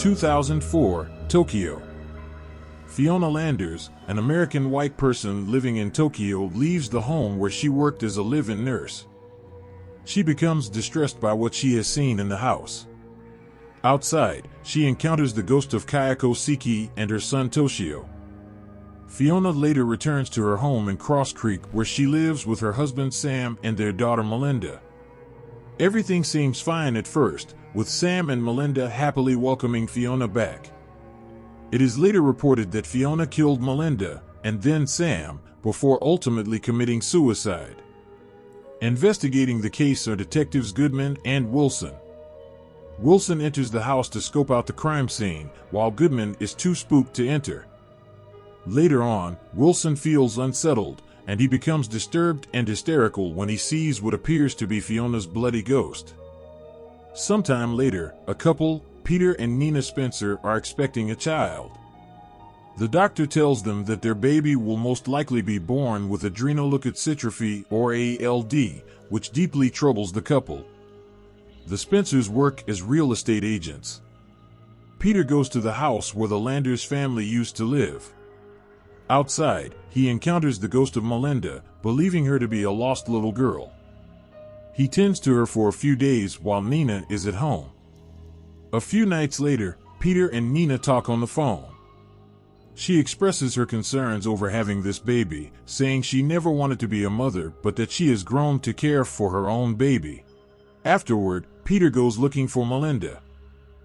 2004, Tokyo. Fiona Landers, an American white person living in Tokyo, leaves the home where she worked as a live-in nurse. She becomes distressed by what she has seen in the house. Outside, she encounters the ghost of Kayako Seki and her son Toshio. Fiona later returns to her home in Cross Creek, where she lives with her husband Sam and their daughter Melinda. Everything seems fine at first, with Sam and Melinda happily welcoming Fiona back. It is later reported that Fiona killed Melinda, and then Sam, before ultimately committing suicide. Investigating the case are detectives Goodman and Wilson. Wilson enters the house to scope out the crime scene, while Goodman is too spooked to enter. Later on, Wilson feels unsettled, and he becomes disturbed and hysterical when he sees what appears to be Fiona's bloody ghost. Sometime later, a couple, Peter and Nina Spencer, are expecting a child. The doctor tells them that their baby will most likely be born with adrenoleukocytrophy, or ALD, which deeply troubles the couple. The Spencers work as real estate agents. Peter goes to the house where the Landers family used to live. Outside, he encounters the ghost of Melinda, believing her to be a lost little girl. He tends to her for a few days while Nina is at home. A few nights later, Peter and Nina talk on the phone. She expresses her concerns over having this baby, saying she never wanted to be a mother but that she has grown to care for her own baby. Afterward, Peter goes looking for Melinda.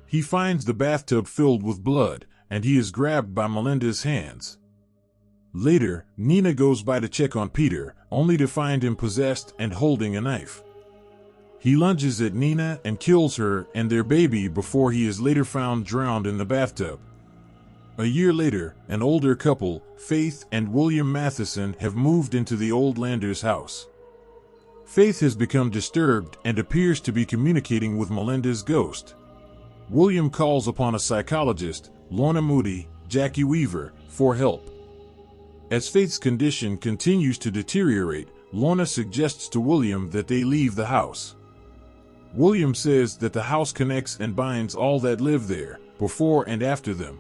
He finds the bathtub filled with blood, and he is grabbed by Melinda's hands. Later, Nina goes by to check on Peter, only to find him possessed and holding a knife. He lunges at Nina and kills her and their baby before he is later found drowned in the bathtub. A year later, an older couple, Faith and William Matheson, have moved into the old Landers house. Faith has become disturbed and appears to be communicating with Melinda's ghost. William calls upon a psychologist, Lorna Moody, Jackie Weaver, for help. As Faith's condition continues to deteriorate, Lorna suggests to William that they leave the house. William says that the house connects and binds all that live there, before and after them.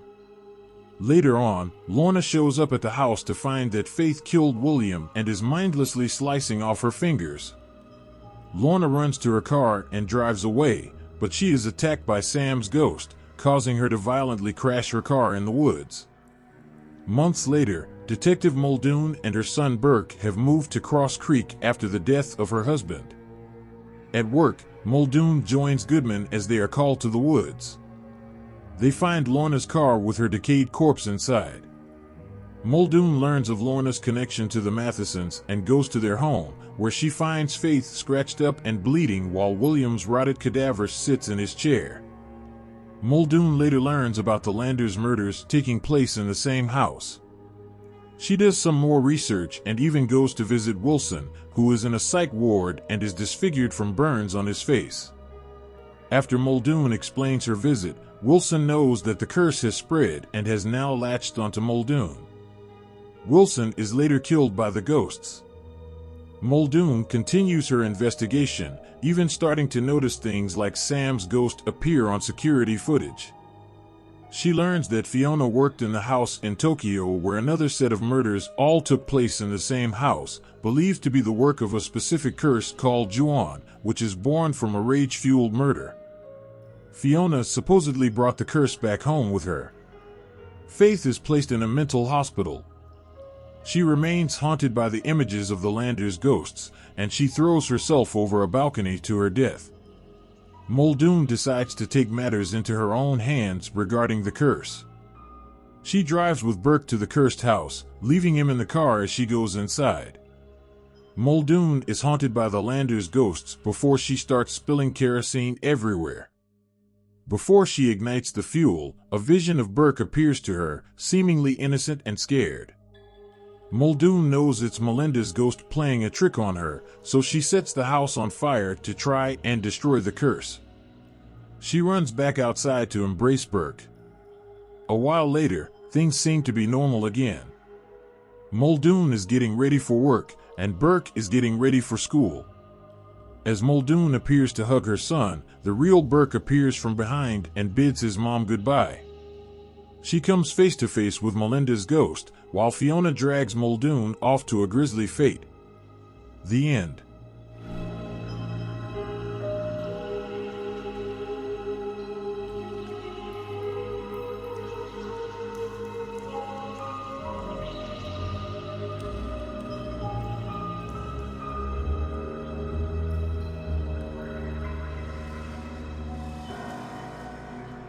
Later on, Lorna shows up at the house to find that Faith killed William and is mindlessly slicing off her fingers. Lorna runs to her car and drives away, but she is attacked by Sam's ghost, causing her to violently crash her car in the woods. Months later, Detective Muldoon and her son Burke have moved to Cross Creek after the death of her husband. At work, Muldoon joins Goodman as they are called to the woods. They find Lorna's car with her decayed corpse inside. Muldoon learns of Lorna's connection to the Mathesons and goes to their home, where she finds Faith scratched up and bleeding while William's rotted cadaver sits in his chair. Muldoon later learns about the Landers murders taking place in the same house. She does some more research and even goes to visit Wilson, who is in a psych ward and is disfigured from burns on his face. After Muldoon explains her visit, Wilson knows that the curse has spread and has now latched onto Muldoon. Wilson is later killed by the ghosts. Muldoon continues her investigation, even starting to notice things like Sam's ghost appear on security footage. She learns that Fiona worked in the house in Tokyo where another set of murders all took place in the same house, believed to be the work of a specific curse called Juon, which is born from a rage-fueled murder. Fiona supposedly brought the curse back home with her. Faith is placed in a mental hospital. She remains haunted by the images of the Landers ghosts, and she throws herself over a balcony to her death. Muldoon decides to take matters into her own hands regarding the curse. She drives with Burke to the cursed house, leaving him in the car as she goes inside. Muldoon is haunted by the Landers ghosts before she starts spilling kerosene everywhere. Before she ignites the fuel, a vision of Burke appears to her, seemingly innocent and scared. Muldoon knows it's Melinda's ghost playing a trick on her, so she sets the house on fire to try and destroy the curse. She runs back outside to embrace Burke. A while later, things seem to be normal again. Muldoon is getting ready for work, and Burke is getting ready for school. As Muldoon appears to hug her son, the real Burke appears from behind and bids his mom goodbye. She comes face to face with Melinda's ghost, while Fiona drags Muldoon off to a grisly fate. The end.